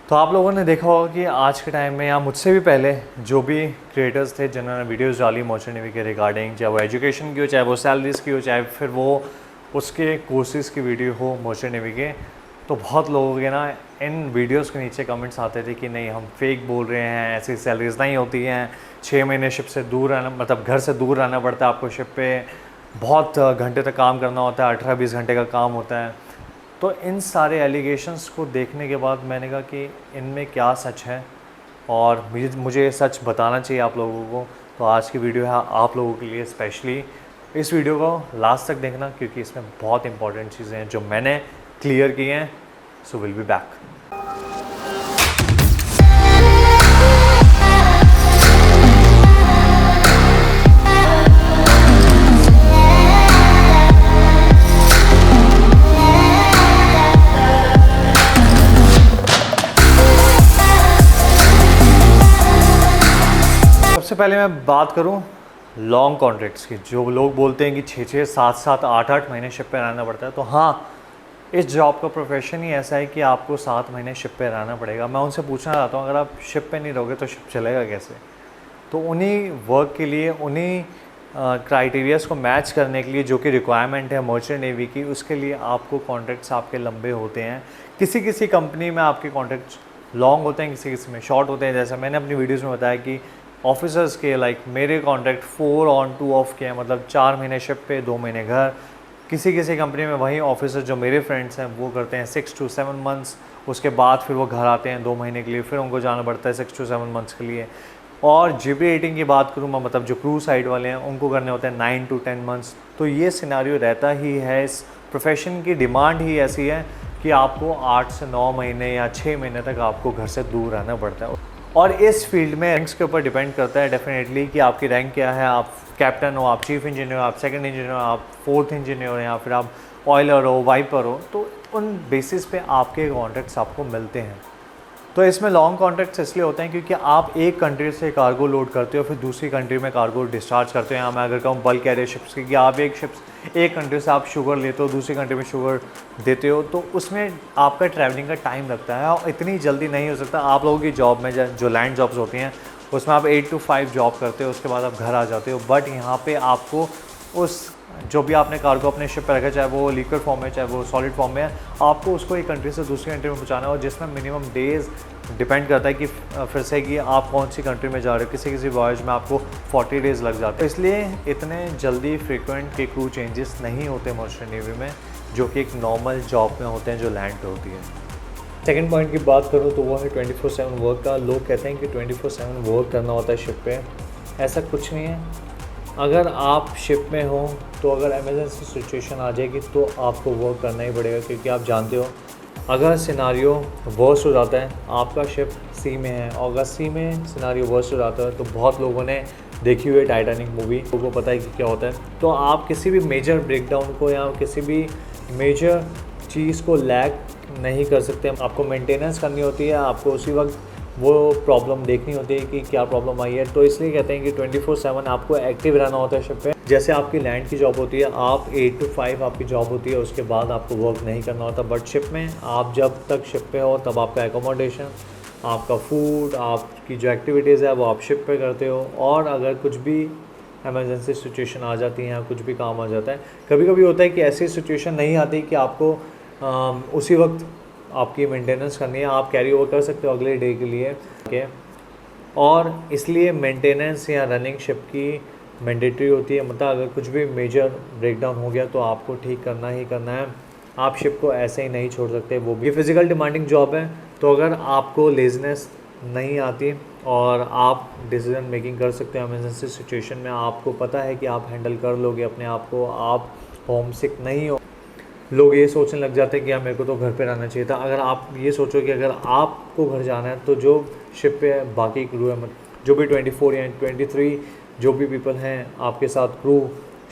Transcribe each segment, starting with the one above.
तो आप लोगों ने देखा होगा कि आज के टाइम में या मुझसे भी पहले जो भी क्रिएटर्स थे जिन्होंने वीडियोस डाली मर्चेंट नेवी के रिगार्डिंग, चाहे वो एजुकेशन की हो, चाहे वो सैलरीज़ की हो, चाहे फिर वो उसके कोर्सेज़ की वीडियो हो मर्चेंट नेवी के, तो बहुत लोगों के ना इन वीडियोस के नीचे कमेंट्स आते थे कि नहीं हम फेक बोल रहे हैं, ऐसी सैलरीज नहीं होती हैं, 6 महीने शिप से दूर रहना, मतलब घर से दूर रहना पड़ता है आपको, शिप पे बहुत घंटे तक काम करना होता है, 18-20 घंटे का काम होता है। तो इन सारे एलिगेशंस को देखने के बाद मैंने कहा कि इनमें क्या सच है और मुझे ये सच बताना चाहिए आप लोगों को। तो आज की वीडियो है आप लोगों के लिए स्पेशली। इस वीडियो को लास्ट तक देखना क्योंकि इसमें बहुत इंपॉर्टेंट चीज़ें हैं जो मैंने क्लियर की हैं। So will be back. सबसे पहले मैं बात करूं लॉन्ग कॉन्ट्रैक्ट्स की। जो लोग बोलते हैं कि 6-6, 7-7, 8-8 महीने शिप पे रहना पड़ता है, तो हाँ, इस जॉब का प्रोफेशन ही ऐसा है कि आपको 7 महीने शिप पे रहना पड़ेगा। मैं उनसे पूछना चाहता हूँ, अगर आप शिप पे नहीं रहोगे तो शिप चलेगा कैसे? तो उन्हीं वर्क के लिए, उन्हीं क्राइटेरियाज को मैच करने के लिए जो कि रिक्वायरमेंट है मर्चेंट नेवी की, उसके लिए आपको कॉन्ट्रैक्ट्स आपके लंबे होते हैं। किसी किसी कंपनी में आपके कॉन्ट्रैक्ट्स लॉन्ग होते हैं, किसी किसी में शॉर्ट होते हैं। जैसे मैंने अपनी वीडियोज़ में बताया कि ऑफिसर्स के मेरे कॉन्ट्रैक्ट 4 ऑन 2 ऑफ के हैं, मतलब 4 महीने शिप पे 2 महीने घर। किसी किसी कंपनी में वही ऑफिसर जो मेरे फ्रेंड्स हैं वो करते हैं 6 to 7 मंथ्स, उसके बाद फिर वो घर आते हैं 2 महीने के लिए, फिर उनको जाना पड़ता है 6 to 7 मंथ्स के लिए। और जीपी रेटिंग की बात करूँ मैं, मतलब जो क्रू साइड वाले हैं उनको करने होते हैं 9 to 10 मंथ्स। तो ये सिनेरियो रहता ही है। इस प्रोफेशन की डिमांड ही ऐसी है कि आपको 8 से 9 महीने या 6 महीने तक आपको घर से दूर रहना पड़ता है। और इस फील्ड में रैंक्स के ऊपर डिपेंड करता है डेफिनेटली कि आपकी रैंक क्या है। आप कैप्टन हो, आप चीफ इंजीनियर हो, आप सेकंड इंजीनियर हो, आप 4th इंजीनियर हो, या फिर आप ऑयलर हो, वाइपर हो, तो उन बेसिस पे आपके कॉन्ट्रैक्ट्स आपको मिलते हैं। तो इसमें लॉन्ग कॉन्ट्रैक्ट्स इसलिए होते हैं क्योंकि आप एक कंट्री से कार्गो लोड करते हो, फिर दूसरी कंट्री में कार्गो डिस्चार्ज करते हो। या मैं अगर कहूँ बल्क कैरियर शिप्स की, कि आप एक कंट्री से आप शुगर लेते हो, दूसरी कंट्री में शुगर देते हो, तो उसमें आपका ट्रैवलिंग का टाइम लगता है और इतनी जल्दी नहीं हो सकता। आप लोगों की जॉब में जो लैंड जॉब्स होती हैं उसमें आप 8 to 5 जॉब करते हो, उसके बाद आप घर आ जाते हो। बट यहाँ पे आपको उस जो भी आपने कार्गो अपने शिप पर रखा, चाहे वो लिक्विड फॉर्म में, चाहे वो सॉलिड फॉर्म में है, आपको उसको एक कंट्री से दूसरी कंट्री में पहुँचाना है। और जिसमें मिनिमम डेज़ डिपेंड करता है कि फिर से कि आप कौन सी कंट्री में जा रहे हो। किसी किसी वॉयज में आपको 40 डेज़ लग जाते हैं। इसलिए इतने जल्दी फ्रीक्वेंट के क्रू चेंजेस नहीं होते मर्चेंट नेवी में, जो कि एक नॉर्मल जॉब में होते हैं जो लैंड पे होती है। सेकंड पॉइंट की बात करूँ तो वो है 24/7 वर्क का। लोग कहते हैं कि 24/7 वर्क करना होता है शिप पे। ऐसा कुछ नहीं है। अगर आप शिप में हो तो अगर इमरजेंसी सिचुएशन आ जाएगी तो आपको वर्क करना ही पड़ेगा, क्योंकि आप जानते हो अगर सिनारियो वर्स्ट हो जाता है, आपका शिप सी में है और अगर सी में सिनारियो वर्स्ट हो जाता है, तो बहुत लोगों ने देखी हुई है टाइटैनिक मूवी, लोगों को पता है कि क्या होता है। तो आप किसी भी मेजर ब्रेकडाउन को या किसी भी मेजर चीज़ को लैग नहीं कर सकते। आपको मेंटेनेंस करनी होती है, आपको उसी वक्त वो प्रॉब्लम देखनी होती है कि क्या प्रॉब्लम आई है। तो इसलिए कहते हैं कि 24/7 आपको एक्टिव रहना होता है शिप पे। जैसे आपकी लैंड की जॉब होती है, आप 8 to 5 आपकी जॉब होती है, उसके बाद आपको वर्क नहीं करना होता। बट शिप में आप जब तक शिप पे हो तब आपका एकोमोडेशन, आपका फूड, आपकी जो एक्टिविटीज़ है वो आप शिप पे करते हो। और अगर कुछ भी इमरजेंसी सिचुएशन आ जाती है या कुछ भी काम आ जाता है, कभी कभी होता है कि ऐसी सिचुएशन नहीं आती कि आपको उसी वक्त आपकी मेंटेनेंस करनी है, आप कैरी ओवर कर सकते हो अगले डे के लिए। ओके, और इसलिए मेंटेनेंस या रनिंग शिप की मैंडेटरी होती है। मतलब अगर कुछ भी मेजर ब्रेकडाउन हो गया तो आपको ठीक करना ही करना है। आप शिप को ऐसे ही नहीं छोड़ सकते। वो भी फिज़िकल डिमांडिंग जॉब है। तो अगर आपको लेज़नेस नहीं आती और आप डिसीजन मेकिंग कर सकते हो इमरजेंसी सिचुएशन में, आपको पता है कि आप हैंडल कर लोगे अपने आप को, आप होम सिक नहीं हो, लोग ये सोचने लग जाते हैं कि यार मेरे को तो घर पे रहना चाहिए था। अगर आप ये सोचो कि अगर आपको घर जाना है तो जो शिप पे बाकी क्रू है, जो भी 24 या 23 जो भी पीपल हैं आपके साथ क्रू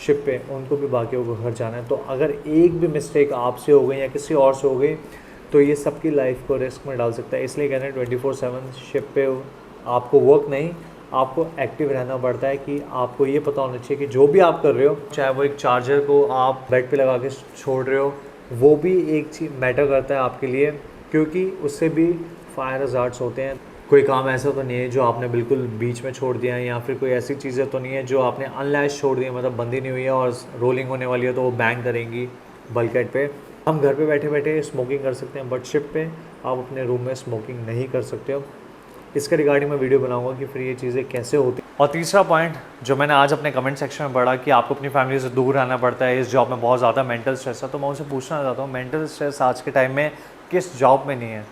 शिप पे, उनको भी बाकियों को घर जाना है। तो अगर एक भी मिस्टेक आपसे हो गई या किसी और से हो गई तो ये सबकी लाइफ को रिस्क में डाल सकता है। इसलिए कहते हैं 24/7 शिप पे आपको वर्क नहीं, आपको एक्टिव रहना पड़ता है। कि आपको ये पता होना चाहिए कि जो भी आप कर रहे हो, चाहे वो एक चार्जर को आप बेड पे लगा के छोड़ रहे हो, वो भी एक चीज़ मैटर करता है आपके लिए, क्योंकि उससे भी फायर हज़ार्ड्स होते हैं। कोई काम ऐसा तो नहीं है जो आपने बिल्कुल बीच में छोड़ दिया है, या फिर कोई ऐसी चीज़ें तो नहीं है जो आपने अनलैश छोड़ दी है, मतलब बंदी नहीं हुई है और रोलिंग होने वाली है तो वो बैंग करेंगी बल्कहेड पे। हम घर पे बैठे बैठे स्मोकिंग कर सकते हैं, बट शिप पे आप अपने रूम में स्मोकिंग नहीं कर सकते हो। इसके रिगार्डिंग मैं वीडियो बनाऊंगा कि फिर ये चीज़ें कैसे होती। और तीसरा पॉइंट जो मैंने आज अपने कमेंट सेक्शन में पढ़ा कि आपको अपनी फैमिली से दूर रहना पड़ता है, इस जॉब में बहुत ज़्यादा मेंटल स्ट्रेस है, तो मैं उनसे पूछना चाहता हूँ मेंटल स्ट्रेस आज के टाइम में किस जॉब में नहीं है?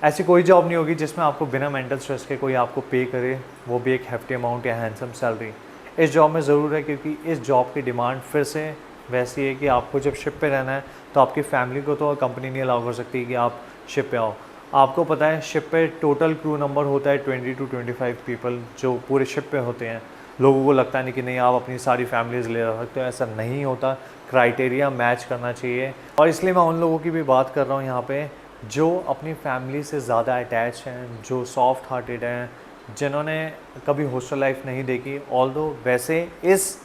ऐसी कोई जॉब नहीं होगी जिसमें आपको बिना मेंटल स्ट्रेस के कोई आपको पे करे, वो भी एक हैफ्टी अमाउंट या हैंडसम सैलरी। इस जॉब में ज़रूर है, क्योंकि इस जॉब की डिमांड फिर से वैसी है कि आपको जब शिप पे रहना है तो आपकी फैमिली को तो कंपनी नहीं अलाउ कर सकती कि आप शिप पे आओ। आपको पता है शिप पे टोटल क्रू नंबर होता है 20 to 25 पीपल जो पूरे शिप पे होते हैं। लोगों को लगता नहीं कि नहीं आप अपनी सारी फैमिलीज़ ले जा सकते हो, ऐसा नहीं होता। क्राइटेरिया मैच करना चाहिए, और इसलिए मैं उन लोगों की भी बात कर रहा हूँ यहाँ पे जो अपनी फैमिली से ज़्यादा अटैच हैं, जो सॉफ्ट हार्टेड हैं, जिन्होंने कभी हॉस्टल लाइफ नहीं देखी। ऑल्दो वैसे इस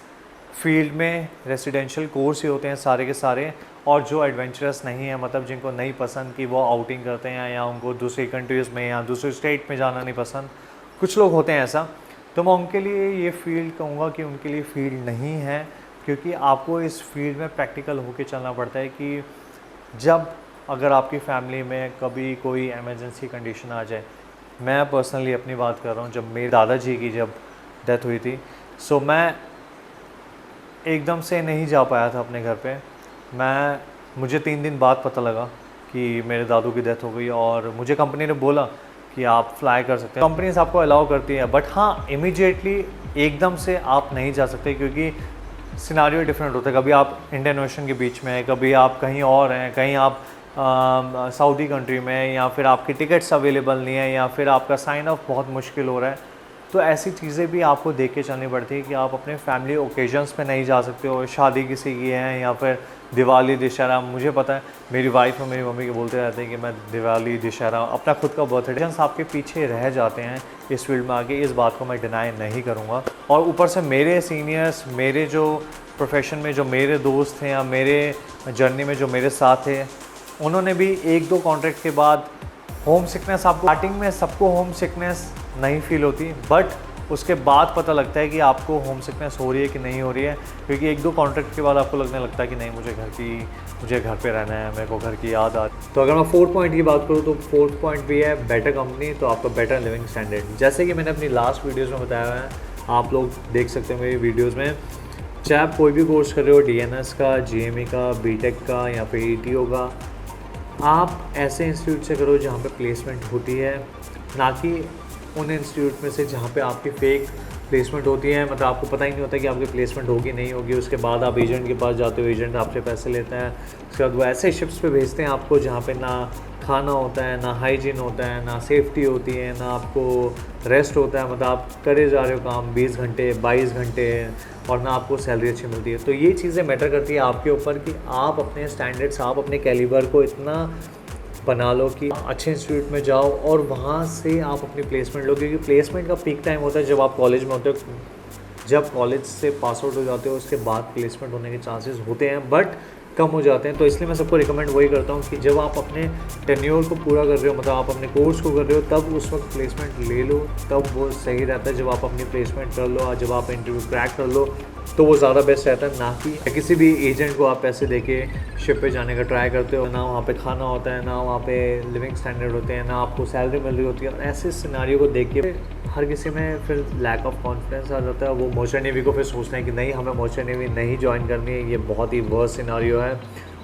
फील्ड में रेसिडेंशियल कोर्स ही होते हैं सारे के सारे, और जो एडवेंचरस नहीं है, मतलब जिनको नहीं पसंद कि वो आउटिंग करते हैं या उनको दूसरी कंट्रीज़ में या दूसरी स्टेट में जाना नहीं पसंद, कुछ लोग होते हैं ऐसा, तो मैं उनके लिए ये फील्ड कहूँगा कि उनके लिए फील्ड नहीं है। क्योंकि आपको इस फील्ड में प्रैक्टिकल होके चलना पड़ता है कि जब अगर आपकी फैमिली में कभी कोई एमरजेंसी कंडीशन आ जाए। मैं पर्सनली अपनी बात कर रहा हूँ, जब मेरे दादाजी की जब डेथ हुई थी, सो मैं एकदम से नहीं जा पाया था अपने घर पे। मुझे 3 दिन बाद पता लगा कि मेरे दादू की डेथ हो गई, और मुझे कंपनी ने बोला कि आप फ्लाई कर सकते हैं। कंपनीज आपको अलाउ करती है, बट हाँ इमीडिएटली एकदम से आप नहीं जा सकते, क्योंकि सिनारियो डिफरेंट होता है। कभी आप इंडियन ओशन के बीच में हैं, कभी आप कहीं और हैं, कहीं आप सऊदी कंट्री में, या फिर आपकी टिकट्स अवेलेबल नहीं है, या फिर आपका साइन ऑफ बहुत मुश्किल हो रहा है। तो ऐसी चीज़ें भी आपको देख के चलनी पड़ती है कि आप अपने फैमिली ओकेजन्स पे नहीं जा सकते हो। शादी किसी की है या फिर दिवाली दशहरा, मुझे पता है मेरी वाइफ और मेरी मम्मी के बोलते रहते हैं कि मैं दिवाली दशहरा अपना खुद का बर्थडे आपके पीछे रह जाते हैं इस फील्ड में आगे। इस बात को मैं डिनाई नहीं करूँगा। और ऊपर से मेरे सीनियर्स, मेरे जो प्रोफेशन में जो मेरे दोस्त हैं या मेरे जर्नी में जो मेरे साथ थे, उन्होंने भी 1-2 कॉन्ट्रैक्ट के बाद होम सिकनेस, आपको स्टार्टिंग में सबको होम सिकनेस नहीं फील होती, बट उसके बाद पता लगता है कि आपको होम सिकनेस हो रही है कि नहीं हो रही है। क्योंकि 1-2 कॉन्ट्रैक्ट के बाद आपको लगने लगता है कि नहीं मुझे घर पे रहना है, मेरे को घर की याद आ। तो अगर मैं 4th पॉइंट की बात करूँ तो 4th पॉइंट भी है बेटर कंपनी, तो आपका बेटर लिविंग स्टैंडर्ड। जैसे कि मैंने अपनी लास्ट वीडियोज़ में बताया है, आप लोग देख सकते हैं मेरी वीडियोज़ में, चाहे आप कोई भी कोर्स कर रहे हो, DNS का, GME का, BTech का या फिर ETO का, आप ऐसे इंस्टीट्यूट से करो जहाँ पे प्लेसमेंट होती है, ना कि उन इंस्टीट्यूट में से जहाँ पे आपकी फ़ेक प्लेसमेंट होती है। मतलब आपको पता ही नहीं होता कि आपकी प्लेसमेंट होगी नहीं होगी, उसके बाद आप एजेंट के पास जाते हो, एजेंट आपसे पैसे लेता है, उसके बाद वो ऐसे शिप्स पे भेजते हैं आपको जहाँ पे ना खाना होता है, ना हाइजीन होता है, ना सेफ्टी होती है, ना आपको रेस्ट होता है। मतलब आप करे जा रहे हो काम 20 घंटे 22 घंटे, और ना आपको सैलरी अच्छी मिलती है। तो ये चीज़ें मैटर करती है आपके ऊपर कि आप अपने स्टैंडर्ड्स, आप अपने कैलिबर को इतना बना लो कि अच्छे इंस्टीट्यूट में जाओ और वहाँ से आप अपनी प्लेसमेंट लो। क्योंकि प्लेसमेंट का पीक टाइम होता है जब आप कॉलेज में होते हो। जब कॉलेज से पास आउट हो जाते हो उसके बाद प्लेसमेंट होने के चांसेस होते हैं, बट कम हो जाते हैं। तो इसलिए मैं सबको रिकमेंड वही करता हूँ कि जब आप अपने टेन्योर को पूरा कर रहे हो, मतलब आप अपने कोर्स को कर रहे हो, तब उस वक्त प्लेसमेंट ले लो, तब वो सही रहता है। जब आप अपनी प्लेसमेंट कर लो, जब आप इंटरव्यू क्रैक कर लो, तो वो ज़्यादा बेस्ट रहता है। ना कि किसी भी एजेंट को आप पैसे देके शिप पे जाने का ट्राई करते हो, ना वहाँ पे खाना होता है, ना वहाँ पे लिविंग स्टैंडर्ड होते हैं, ना आपको सैलरी मिल रही होती है। और ऐसे सिनेरियो को देख के हर किसी में फिर लैक ऑफ कॉन्फिडेंस आ जाता है। वो मर्चेंट नेवी को फिर सोचना है कि नहीं, हमें मर्चेंट नेवी नहीं ज्वाइन करनी है, ये बहुत ही वर्स्ट सिनेरियो है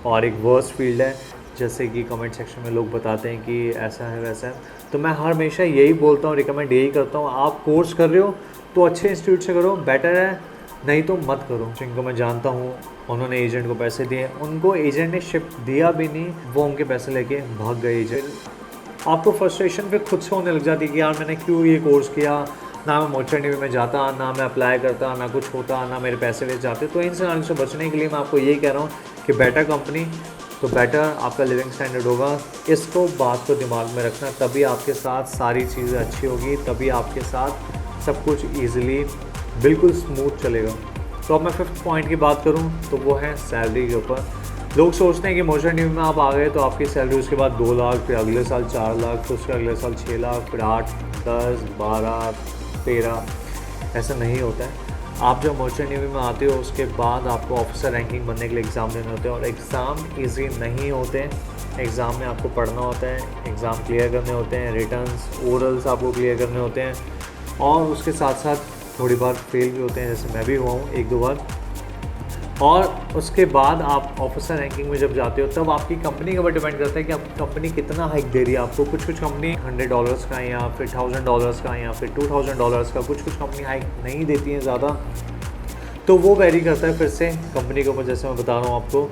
और एक वर्स्ट फील्ड है, जैसे कि कमेंट सेक्शन में लोग बताते हैं कि ऐसा है वैसा है। तो मैं हमेशा यही बोलता हूँ, रिकमेंड यही करता हूँ, आप कोर्स कर रहे हो तो अच्छे इंस्टीट्यूट से करो, बेटर है, नहीं तो मत करो। जिनको मैं जानता हूँ उन्होंने एजेंट को पैसे दिए, उनको एजेंट ने शिप दिया भी नहीं, वो उनके पैसे लेके भाग गए एजेंट। आपको फ्रस्ट्रेशन फिर खुद से होने लग जाती है कि यार मैंने क्यों ये कोर्स किया, ना मैं मर्चेंट नेवी में जाता, ना मैं अप्लाई करता, ना कुछ होता, ना मेरे पैसे वेस्ट जाते। तो इन सिनारियों से बचने के लिए मैं आपको यही कह रहा हूँ कि बेटर कंपनी तो बेटर आपका लिविंग स्टैंडर्ड होगा। इसको बात को दिमाग में रखना, तभी आपके साथ सारी चीज़ें अच्छी होगी, तभी आपके साथ सब कुछ ईजिली बिल्कुल स्मूथ चलेगा। तो अब मैं 5th पॉइंट की बात करूं तो वो है सैलरी के ऊपर। लोग सोचते हैं कि मर्चेंट नेवी में आप आ गए तो आपकी सैलरी उसके बाद 2 लाख, फिर अगले साल 4 लाख, फिर उसके अगले साल 6 लाख, फिर 8, 10, 12, 13, ऐसा नहीं होता है। आप जब मर्चेंट नेवी में आते हो उसके बाद आपको ऑफिसर रैंकिंग बनने के लिए एग्ज़ाम देने होते हैं, और एग्ज़ाम ईजी नहीं होते हैं। एग्ज़ाम में आपको पढ़ना होता है, एग्ज़ाम क्लियर करने होते हैं, रिटर्न्स, ओरल्स आपको क्लियर करने होते हैं, और उसके साथ साथ थोड़ी बार फेल भी होते हैं, जैसे मैं भी हुआ हूँ 1-2 बार। और उसके बाद आप ऑफिसर रैंकिंग में जब जाते हो तब आपकी कंपनी के ऊपर डिपेंड करता है कि आपकी कंपनी कितना हाइक दे रही है आपको। कुछ कंपनी $100 का या फिर $1000 का या फिर $2000 का, कुछ कंपनी हाइक नहीं देती हैं ज़्यादा, तो वो वेरी करता है फिर से कंपनी के ऊपर, जैसे मैं बता रहा हूँ आपको।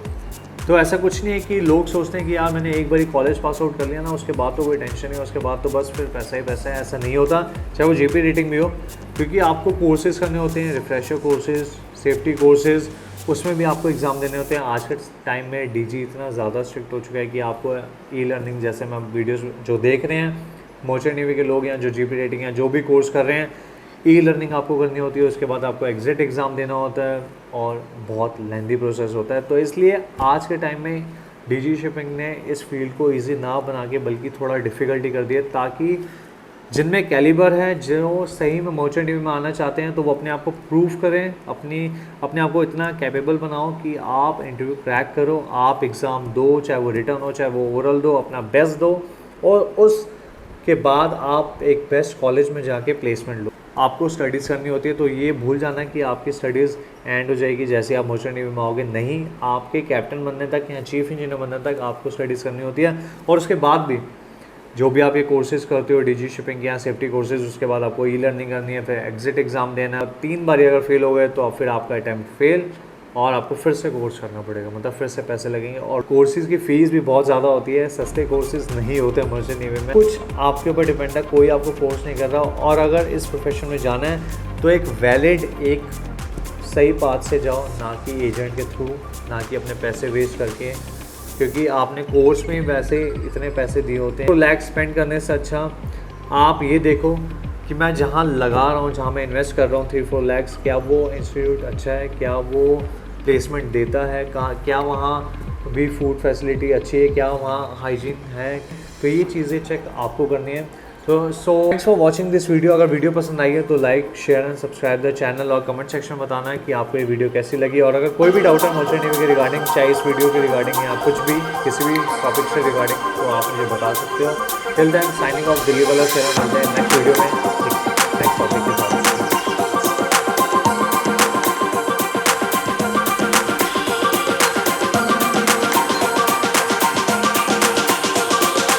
तो ऐसा कुछ नहीं है कि लोग सोचते हैं कि यार मैंने एक बारी कॉलेज पास आउट कर लिया ना, उसके बाद तो कोई टेंशन नहीं है, उसके बाद तो बस फिर पैसा ही पैसा है। ऐसा नहीं होता, चाहे वो जीपी रेटिंग भी हो, क्योंकि आपको कोर्सेज़ करने होते हैं, रिफ्रेशर कोर्सेज़, सेफ्टी कोर्सेज़, उसमें भी आपको एग्ज़ाम देने होते हैं। आज के टाइम में डीजी इतना ज़्यादा स्ट्रिक्ट हो चुका है कि आपको ई लर्निंग, जैसे मैं वीडियोस जो देख रहे हैं मर्चेंट नेवी के लोग या जो जीपी रेटिंग या जो भी कोर्स कर रहे हैं, ई लर्निंग आपको करनी होती है। उसके बाद आपको एग्जिट एग्ज़ाम देना होता है और बहुत लेंदी प्रोसेस होता है। तो इसलिए आज के टाइम में डीजी शिपिंग ने इस फील्ड को ईजी ना बना के बल्कि थोड़ा डिफ़िकल्टी कर दी है, ताकि जिनमें कैलिबर है, जो सही में मर्चेंट नेवी में आना चाहते हैं, तो वो अपने आप को प्रूव करें, अपने आप को इतना कैपेबल बनाओ कि आप इंटरव्यू क्रैक करो, आप एग्ज़ाम दो, चाहे वो रिटर्न हो चाहे वो ओरल दो, अपना बेस्ट दो, और उसके बाद आप एक बेस्ट कॉलेज में जाके प्लेसमेंट लो। आपको स्टडीज़ करनी होती है, तो ये भूल जाना कि आपकी स्टडीज़ एंड हो जाएगी जैसे आप मर्चेंट नेवी में आओगे। नहीं, आपके कैप्टन बनने तक या चीफ इंजीनियर बनने तक आपको स्टडीज़ करनी होती है, और उसके बाद भी जो भी आप ये कोर्सेज़ करते हो, डीजी शिपिंग या सेफ्टी कोर्सेज़, उसके बाद आपको ई लर्निंग करनी है, फिर एग्जिट एग्ज़ाम देना है। 3 बार अगर फेल हो गए तो फिर आपका अटैम्प्ट फेल, और आपको फिर से कोर्स करना पड़ेगा, मतलब फिर से पैसे लगेंगे, और कोर्सेज़ की फ़ीस भी बहुत ज़्यादा होती है। सस्ते कोर्सेज़ नहीं होते मर्चेंट नेवी में। कुछ आपके ऊपर डिपेंड है, कोई आपको फोर्स नहीं कर रहा। और अगर इस प्रोफेशन में जाना है तो एक वैलिड, एक सही पाथ से जाओ, ना कि एजेंट के थ्रू, ना कि अपने पैसे वेस्ट करके, क्योंकि आपने कोर्स में वैसे इतने पैसे दिए होते हैं। तो लैक स्पेंड करने से अच्छा आप ये देखो कि मैं जहाँ लगा रहा हूँ, जहाँ मैं इन्वेस्ट कर रहा हूँ 3-4 लैक्स, क्या वो इंस्टीट्यूट अच्छा है, क्या वो प्लेसमेंट देता है, क्या वहाँ भी फूड फैसिलिटी अच्छी है, क्या वहाँ हाइजीन है। तो ये चीज़ें चेक आपको करनी है। So thanks for watching this video. अगर वीडियो पसंद आई है तो like, share and subscribe the channel, और कमेंट सेक्शन में बताना है कि आपको ये वीडियो कैसी लगी। और अगर कोई भी डाउट है मर्चेंट नेवी के रिगार्डिंग, चाहे इस वीडियो के रिगार्डिंग या कुछ भी किसी भी टॉपिक से रिगार्डिंग, तो आप मुझे बता सकते हो। Till then signing off, Delhi वाला शेयर, मिलते हैं नेक्स्ट वीडियो में नेक्स्ट टॉपिक के साथ।